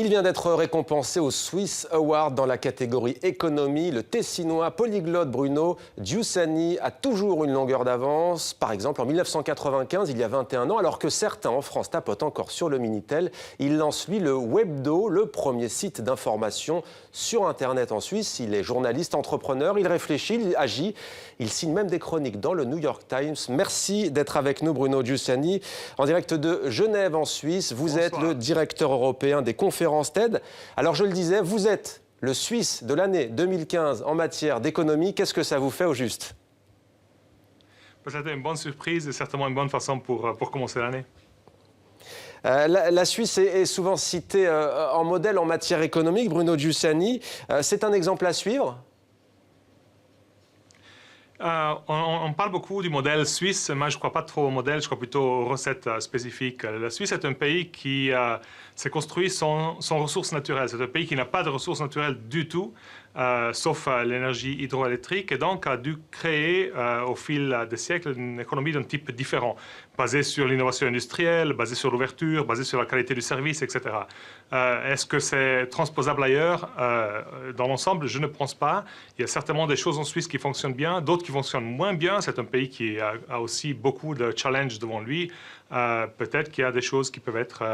Il vient d'être récompensé au Swiss Award dans la catégorie économie. Le Tessinois polyglotte Bruno Giussani a toujours une longueur d'avance. Par exemple, en 1995, il y a 21 ans, alors que certains en France tapotent encore sur le Minitel, il lance lui le Webdo, le premier site d'information sur Internet en Suisse. Il est journaliste, entrepreneur, il réfléchit, il agit. Il signe même des chroniques dans le New York Times. Merci d'être avec nous, Bruno Giussani, en direct de Genève en Suisse. Vous Bonsoir. êtes le directeur européen des conférences TED. Alors je le disais, vous êtes le Suisse de l'année 2015 en matière d'économie. Qu'est-ce que ça vous fait au juste? C'était une bonne surprise et certainement une bonne façon pour commencer l'année. La Suisse est souvent citée en modèle en matière économique. Bruno Giussani, c'est un exemple à suivre? On parle beaucoup du modèle suisse, mais je ne crois pas trop au modèle, je crois plutôt aux recettes spécifiques. La Suisse est un pays qui s'est construit sans ressources naturelles. C'est un pays qui n'a pas de ressources naturelles du tout, sauf l'énergie hydroélectrique, et donc a dû créer au fil des siècles une économie d'un type différent, basée sur l'innovation industrielle, basée sur l'ouverture, basée sur la qualité du service, etc. Est-ce que c'est transposable ailleurs? Dans l'ensemble, je ne pense pas. Il y a certainement des choses en Suisse qui fonctionnent bien, d'autres qui fonctionnent moins bien. C'est un pays qui a aussi beaucoup de challenges devant lui. Peut-être qu'il y a des choses qui peuvent être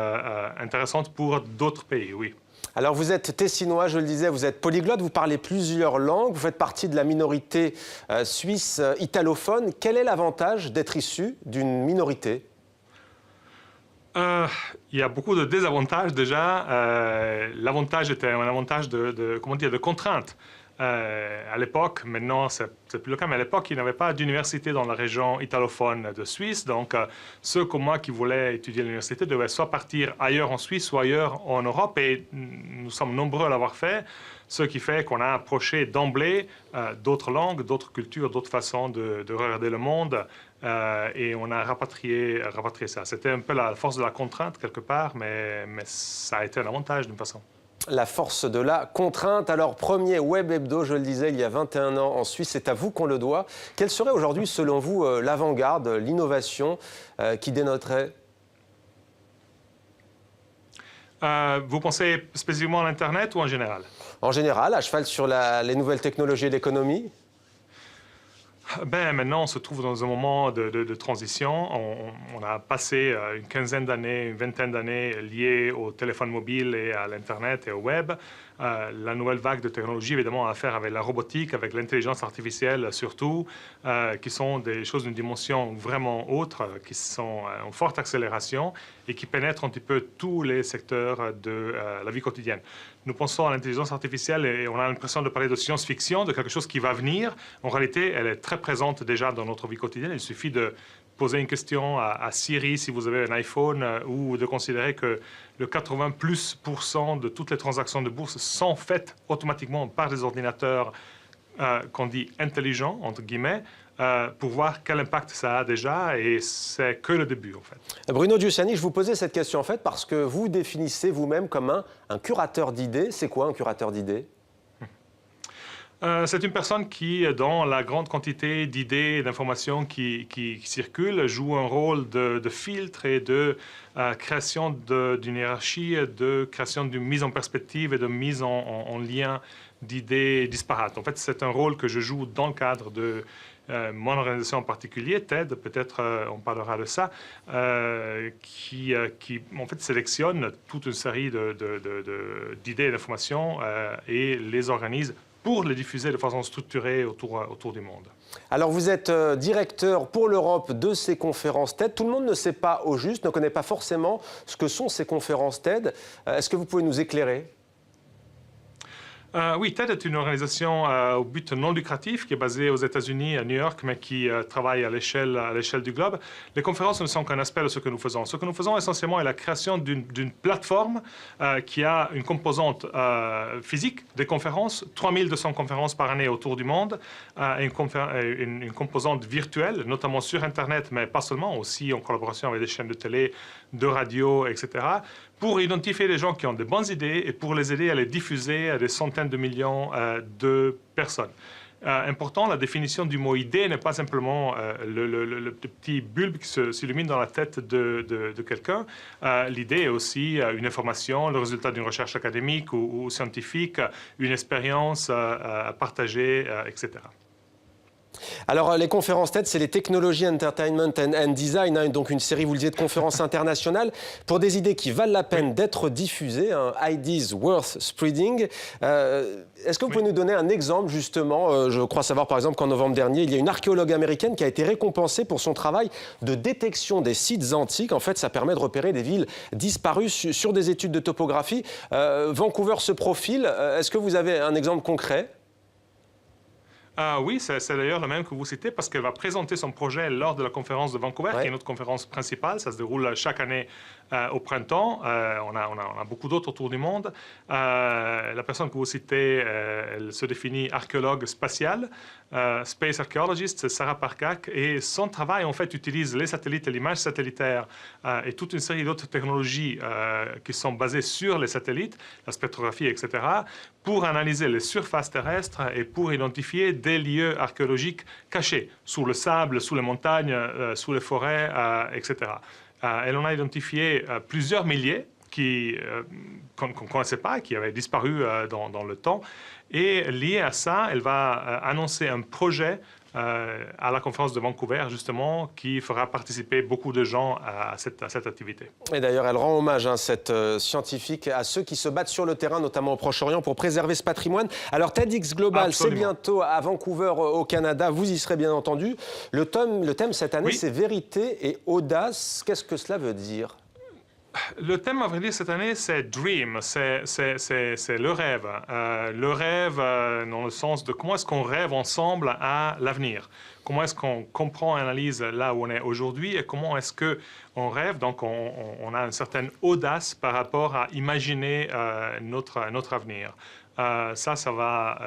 intéressantes pour d'autres pays, oui. Alors vous êtes tessinois, je le disais, vous êtes polyglotte, vous parlez plusieurs langues, vous faites partie de la minorité suisse italophone. Quel est l'avantage d'être issu d'une minorité? Il y a beaucoup de désavantages déjà. L'avantage était un avantage de contrainte. À l'époque, maintenant c'est plus le cas, mais à l'époque, il n'y avait pas d'université dans la région italophone de Suisse. Donc, ceux comme moi qui voulaient étudier à l'université devaient soit partir ailleurs en Suisse, soit ailleurs en Europe. Et nous sommes nombreux à l'avoir fait, ce qui fait qu'on a approché d'emblée d'autres langues, d'autres cultures, d'autres façons de regarder le monde. Et on a rapatrié ça. C'était un peu la force de la contrainte quelque part, mais ça a été un avantage d'une façon. La force de la contrainte. Alors, premier web hebdo, je le disais, il y a 21 ans en Suisse, c'est à vous qu'on le doit. Quelle serait aujourd'hui, selon vous, l'avant-garde, l'innovation qui dénoterait? Vous pensez spécifiquement à l'Internet ou en général? En général, à cheval sur les nouvelles technologies et l'économie? Maintenant, on se trouve dans un moment de transition. On a passé une quinzaine d'années, une vingtaine d'années liées au téléphone mobile et à l'Internet et au web. La nouvelle vague de technologie, évidemment, a à faire avec la robotique, avec l'intelligence artificielle surtout, qui sont des choses d'une dimension vraiment autre, qui sont en forte accélération et qui pénètrent un petit peu tous les secteurs de la vie quotidienne. Nous pensons à l'intelligence artificielle et on a l'impression de parler de science-fiction, de quelque chose qui va venir. En réalité, elle est très présente déjà dans notre vie quotidienne. Il suffit de poser une question à Siri si vous avez un iPhone ou de considérer que le 80% de toutes les transactions de bourse sont faites automatiquement par des ordinateurs qu'on dit intelligents, entre guillemets, pour voir quel impact ça a déjà, et c'est que le début en fait. Bruno Giussani, je vous posais cette question en fait parce que vous définissez vous-même comme un curateur d'idées. C'est quoi un curateur d'idées? C'est une personne qui, dans la grande quantité d'idées et d'informations qui circulent, joue un rôle de filtre et de création d'une hiérarchie, de création d'une mise en perspective et de mise en lien d'idées disparates. En fait, c'est un rôle que je joue dans le cadre de mon organisation en particulier, TED, peut-être on parlera de ça, qui en fait sélectionne toute une série d'idées et d'informations et les organise pour les diffuser de façon structurée autour du monde. Alors vous êtes directeur pour l'Europe de ces conférences TED. Tout le monde ne sait pas au juste, ne connaît pas forcément ce que sont ces conférences TED. Est-ce que vous pouvez nous éclairer? Oui, TED est une organisation au but non lucratif qui est basée aux États-Unis, à New York, mais qui travaille à l'échelle du globe. Les conférences ne sont qu'un aspect de ce que nous faisons. Ce que nous faisons essentiellement est la création d'une plateforme qui a une composante physique des conférences, 3200 conférences par année autour du monde, une composante virtuelle, notamment sur Internet, mais pas seulement, aussi en collaboration avec des chaînes de télé, de radio, etc., pour identifier les gens qui ont de bonnes idées et pour les aider à les diffuser à des centaines de millions de personnes. important, la définition du mot idée n'est pas simplement le petit bulbe qui s'illumine dans la tête de quelqu'un. L'idée est aussi une information, le résultat d'une recherche académique ou scientifique, une expérience à partager, etc. Alors, les conférences TED, c'est les Technology, Entertainment and Design, hein, donc une série, vous le disiez, de conférences internationales pour des idées qui valent la peine d'être diffusées, hein, Ideas Worth Spreading. Est-ce que vous pouvez nous donner un exemple, justement? Je crois savoir, par exemple, qu'en novembre dernier, il y a une archéologue américaine qui a été récompensée pour son travail de détection des sites antiques. En fait, ça permet de repérer des villes disparues sur des études de topographie. Vancouver se profile. Est-ce que vous avez un exemple concret? Oui, c'est d'ailleurs le même que vous citez parce qu'elle va présenter son projet lors de la conférence de Vancouver, qui est notre conférence principale. Ça se déroule chaque année au printemps. On a beaucoup d'autres autour du monde. La personne que vous citez, elle se définit archéologue spatiale, space archaeologist, c'est Sarah Parcak, et son travail en fait utilise les satellites et l'image satellitaire et toute une série d'autres technologies qui sont basées sur les satellites, la spectrographie, etc., pour analyser les surfaces terrestres et pour identifier des lieux archéologiques cachés sous le sable, sous les montagnes, sous les forêts, etc. Elle en a identifié plusieurs milliers qu'on ne connaissait pas, qui avaient disparu dans le temps. Et lié à ça, elle va annoncer un projet à la conférence de Vancouver, justement, qui fera participer beaucoup de gens à cette activité. Et d'ailleurs, elle rend hommage, hein, cette scientifique, à ceux qui se battent sur le terrain, notamment au Proche-Orient, pour préserver ce patrimoine. Alors, TEDx Global, c'est bientôt à Vancouver, au Canada. Vous y serez bien entendu. Le thème cette année, c'est vérité et audace. Qu'est-ce que cela veut dire? Le thème, à vrai dire, cette année, c'est Dream, c'est le rêve. Le rêve dans le sens de comment est-ce qu'on rêve ensemble à l'avenir. Comment est-ce qu'on comprend et analyse là où on est aujourd'hui et comment est-ce qu'on rêve. Donc, on a une certaine audace par rapport à imaginer notre avenir. Ça va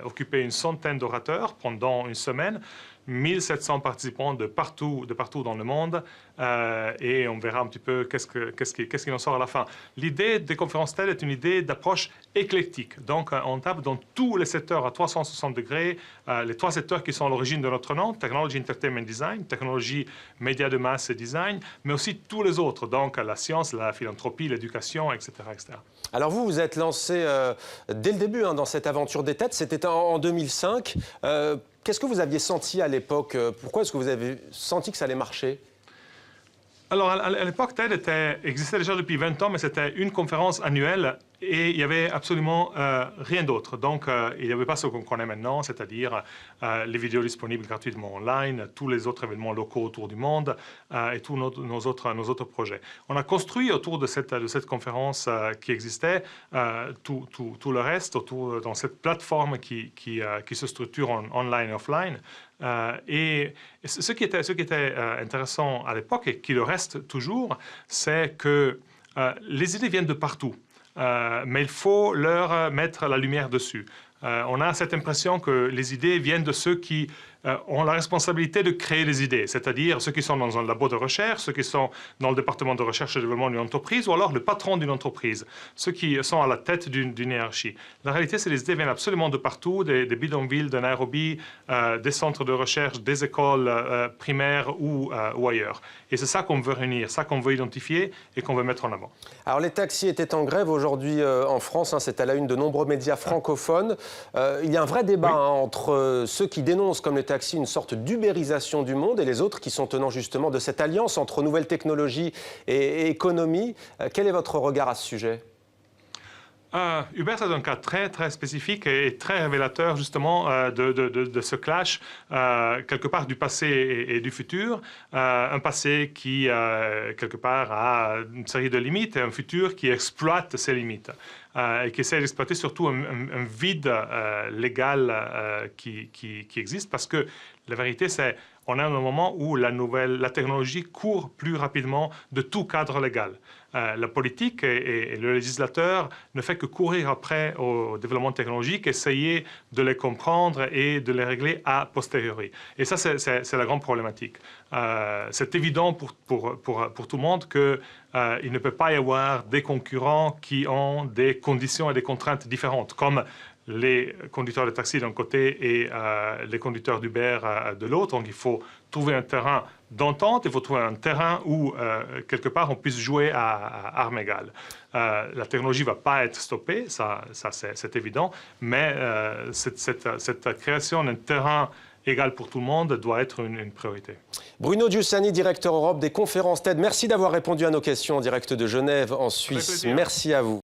occuper une centaine d'orateurs pendant une semaine. 1700 participants de partout dans le monde et on verra un petit peu qu'est-ce qu'il en sort à la fin. L'idée des conférences TED est une idée d'approche éclectique. Donc, on tape dans tous les secteurs à 360 degrés, les trois secteurs qui sont à l'origine de notre nom, Technology, Entertainment, Design, technologie, médias de masse et design, mais aussi tous les autres, donc la science, la philanthropie, l'éducation, etc., etc. Alors vous êtes lancé dès le début, hein, dans cette aventure des TED, c'était en 2005. Qu'est-ce que vous aviez senti à l'époque? Pourquoi est-ce que vous avez senti que ça allait marcher? Alors, à l'époque, TED existait déjà depuis 20 ans, mais c'était une conférence annuelle et il n'y avait absolument rien d'autre. Donc, il n'y avait pas ce qu'on connaît maintenant, c'est-à-dire les vidéos disponibles gratuitement online, tous les autres événements locaux autour du monde et tous nos autres projets. On a construit autour de cette conférence qui existait tout le reste, dans cette plateforme qui se structure en online et offline. Et ce qui était intéressant à l'époque et qui le reste toujours, c'est que les idées viennent de partout, mais il faut leur mettre la lumière dessus. On a cette impression que les idées viennent de ceux qui ont la responsabilité de créer les idées, c'est-à-dire ceux qui sont dans un labo de recherche, ceux qui sont dans le département de recherche et développement d'une entreprise, ou alors le patron d'une entreprise, ceux qui sont à la tête d'une hiérarchie. La réalité, c'est que les idées viennent absolument de partout, des bidonvilles, de Nairobi, des centres de recherche, des écoles primaires ou ailleurs. Et c'est ça qu'on veut réunir, ça qu'on veut identifier et qu'on veut mettre en avant. Alors les taxis étaient en grève aujourd'hui en France, hein, c'est à la une de nombreux médias francophones. Il y a un vrai débat entre ceux qui dénoncent comme les taxis une sorte d'ubérisation du monde et les autres qui sont tenants justement de cette alliance entre nouvelles technologies et économie. Quel est votre regard à ce sujet ? Uber, c'est un cas très, très spécifique et très révélateur justement de ce clash quelque part du passé et du futur. Un passé qui, quelque part, a une série de limites et un futur qui exploite ces limites et qui essaie d'exploiter surtout un vide légal qui existe parce que la vérité, c'est qu'on est à un moment où la technologie court plus rapidement de tout cadre légal. La politique et le législateur ne fait que courir après au développement technologique, essayer de les comprendre et de les régler a posteriori. Et ça, c'est la grande problématique. C'est évident pour tout le monde que il ne peut pas y avoir des concurrents qui ont des conditions et des contraintes différentes, comme les conducteurs de taxi d'un côté et les conducteurs d'Uber de l'autre. Donc il faut trouver un terrain d'entente, il faut trouver un terrain où, quelque part, on puisse jouer à armes égales. La technologie ne va pas être stoppée, ça c'est évident, mais cette création d'un terrain égal pour tout le monde doit être une priorité. Bruno Giussani, directeur Europe des conférences TED, merci d'avoir répondu à nos questions en direct de Genève, en Suisse. Merci à vous.